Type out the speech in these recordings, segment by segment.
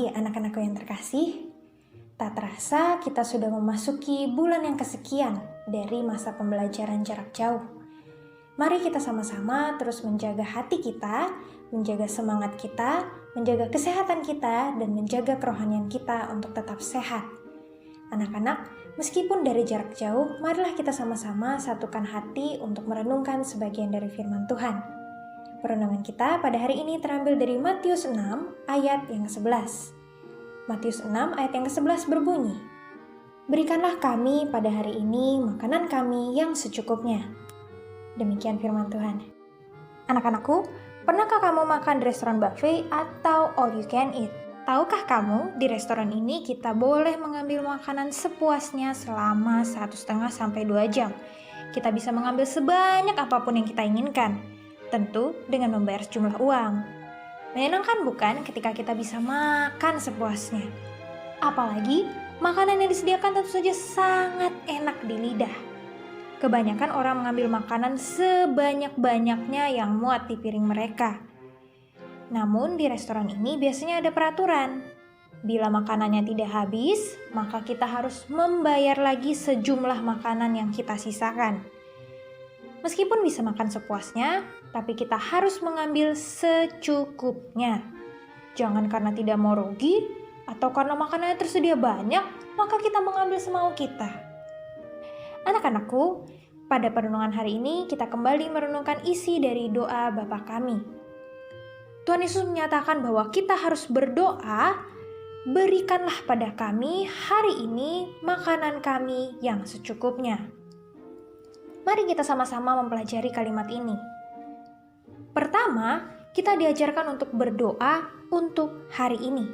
pagi anak-anakku yang terkasih. Tak terasa kita sudah memasuki bulan yang kesekian dari masa pembelajaran jarak jauh. Mari kita sama-sama terus menjaga hati kita, menjaga semangat kita, menjaga kesehatan kita, dan menjaga kerohanian kita untuk tetap sehat. Anak-anak, meskipun dari jarak jauh, marilah kita sama-sama satukan hati untuk merenungkan sebagian dari firman Tuhan. Perenungan kita pada hari ini terambil dari Matius 6 ayat yang ke-11. Matius 6 ayat yang ke-11 berbunyi, "Berikanlah kami pada hari ini makanan kami yang secukupnya." Demikian firman Tuhan. Anak-anakku, pernahkah kamu makan di restoran buffet atau all you can eat? Tahukah kamu, di restoran ini kita boleh mengambil makanan sepuasnya selama 1,5 sampai 2 jam. Kita bisa mengambil sebanyak apapun yang kita inginkan. Tentu dengan membayar sejumlah uang. Menyenangkan bukan ketika kita bisa makan sepuasnya? Apalagi makanan yang disediakan tentu saja sangat enak di lidah. Kebanyakan orang mengambil makanan sebanyak-banyaknya yang muat di piring mereka. Namun di restoran ini biasanya ada peraturan. Bila makanannya tidak habis, maka kita harus membayar lagi sejumlah makanan yang kita sisakan. Meskipun bisa makan sepuasnya, tapi kita harus mengambil secukupnya. Jangan karena tidak mau rugi, atau karena makanannya tersedia banyak, maka kita mengambil semau kita. Anak-anakku, pada perenungan hari ini kita kembali merenungkan isi dari doa Bapa kami. Tuhan Yesus menyatakan bahwa kita harus berdoa, "Berikanlah pada kami hari ini makanan kami yang secukupnya." Mari kita sama-sama mempelajari kalimat ini. Pertama, kita diajarkan untuk berdoa untuk hari ini.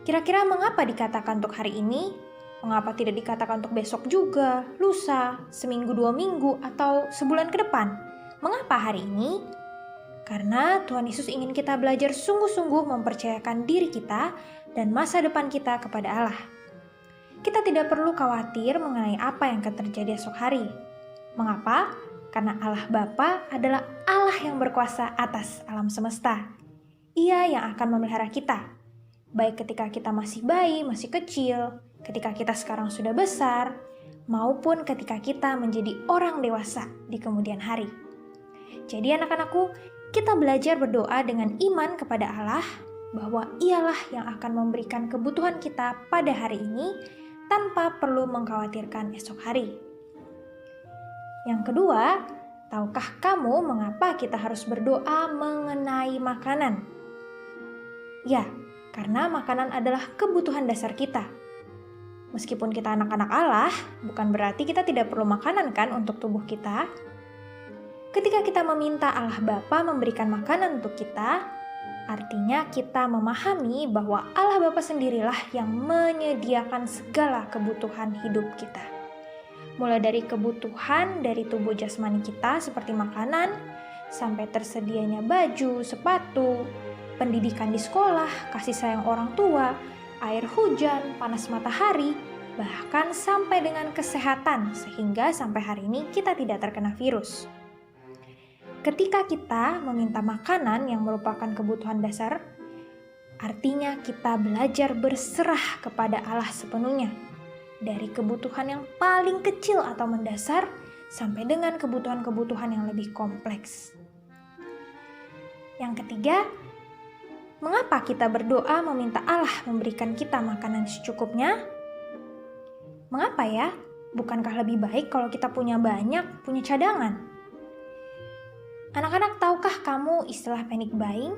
Kira-kira mengapa dikatakan untuk hari ini? Mengapa tidak dikatakan untuk besok juga, lusa, seminggu 2 minggu, atau sebulan ke depan? Mengapa hari ini? Karena Tuhan Yesus ingin kita belajar sungguh-sungguh mempercayakan diri kita dan masa depan kita kepada Allah. Kita tidak perlu khawatir mengenai apa yang akan terjadi esok hari. Mengapa? Karena Allah Bapa adalah Allah yang berkuasa atas alam semesta. Ia yang akan memelihara kita, baik ketika kita masih bayi, masih kecil, ketika kita sekarang sudah besar, maupun ketika kita menjadi orang dewasa di kemudian hari. Jadi anak-anakku, kita belajar berdoa dengan iman kepada Allah bahwa Ialah yang akan memberikan kebutuhan kita pada hari ini tanpa perlu mengkhawatirkan esok hari. Yang kedua, tahukah kamu mengapa kita harus berdoa mengenai makanan? Ya, karena makanan adalah kebutuhan dasar kita. Meskipun kita anak-anak Allah, bukan berarti kita tidak perlu makanan kan untuk tubuh kita. Ketika kita meminta Allah Bapa memberikan makanan untuk kita, artinya kita memahami bahwa Allah Bapa sendirilah yang menyediakan segala kebutuhan hidup kita. Mulai dari kebutuhan dari tubuh jasmani kita seperti makanan, sampai tersedianya baju, sepatu, pendidikan di sekolah, kasih sayang orang tua, air hujan, panas matahari, bahkan sampai dengan kesehatan sehingga sampai hari ini kita tidak terkena virus. Ketika kita meminta makanan yang merupakan kebutuhan dasar, artinya kita belajar berserah kepada Allah sepenuhnya. Dari kebutuhan yang paling kecil atau mendasar sampai dengan kebutuhan-kebutuhan yang lebih kompleks. Yang ketiga, mengapa kita berdoa meminta Allah memberikan kita makanan secukupnya? Mengapa ya? Bukankah lebih baik kalau kita punya banyak, punya cadangan? Anak-anak, tahukah kamu istilah panic buying?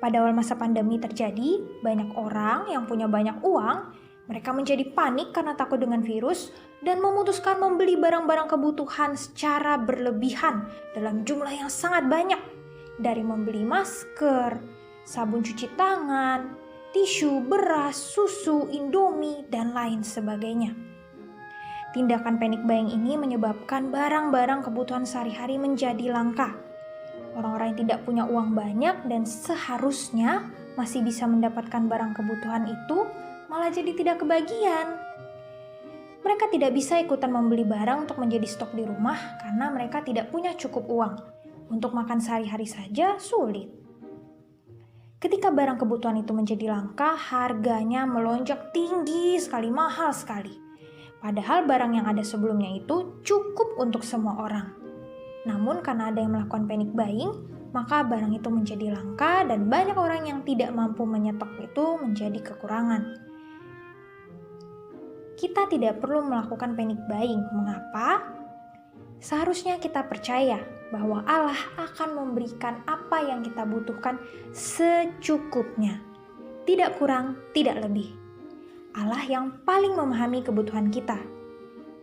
Pada awal masa pandemi terjadi, banyak orang yang punya banyak uang, mereka menjadi panik karena takut dengan virus dan memutuskan membeli barang-barang kebutuhan secara berlebihan dalam jumlah yang sangat banyak. Dari membeli masker, sabun cuci tangan, tisu, beras, susu, indomie, dan lain sebagainya. Tindakan panic buying ini menyebabkan barang-barang kebutuhan sehari-hari menjadi langka. Orang-orang yang tidak punya uang banyak dan seharusnya masih bisa mendapatkan barang kebutuhan itu malah jadi tidak kebagian. Mereka tidak bisa ikutan membeli barang untuk menjadi stok di rumah karena mereka tidak punya cukup uang. Untuk makan sehari-hari saja sulit. Ketika barang kebutuhan itu menjadi langka, harganya melonjak tinggi sekali, mahal sekali. Padahal barang yang ada sebelumnya itu cukup untuk semua orang. Namun karena ada yang melakukan panic buying, maka barang itu menjadi langka dan banyak orang yang tidak mampu menyetok itu menjadi kekurangan. Kita tidak perlu melakukan panic buying. Mengapa? Seharusnya kita percaya bahwa Allah akan memberikan apa yang kita butuhkan secukupnya. Tidak kurang, tidak lebih. Allah yang paling memahami kebutuhan kita.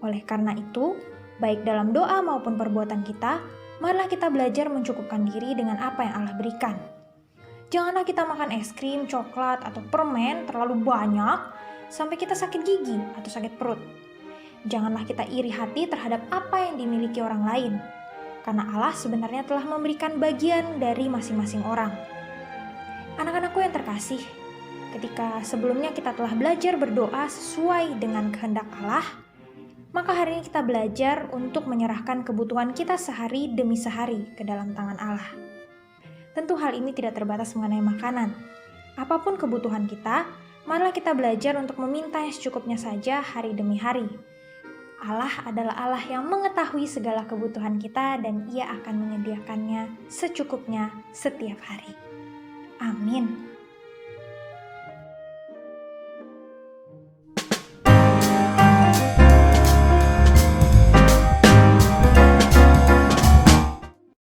Oleh karena itu, baik dalam doa maupun perbuatan kita, marilah kita belajar mencukupkan diri dengan apa yang Allah berikan. Janganlah kita makan es krim, coklat, atau permen terlalu banyak sampai kita sakit gigi atau sakit perut. Janganlah kita iri hati terhadap apa yang dimiliki orang lain, karena Allah sebenarnya telah memberikan bagian dari masing-masing orang. Anak-anakku yang terkasih, ketika sebelumnya kita telah belajar berdoa sesuai dengan kehendak Allah, maka hari ini kita belajar untuk menyerahkan kebutuhan kita sehari demi sehari ke dalam tangan Allah. Tentu hal ini tidak terbatas mengenai makanan. Apapun kebutuhan kita, marilah kita belajar untuk meminta yang secukupnya saja hari demi hari. Allah adalah Allah yang mengetahui segala kebutuhan kita dan Ia akan menyediakannya secukupnya setiap hari. Amin.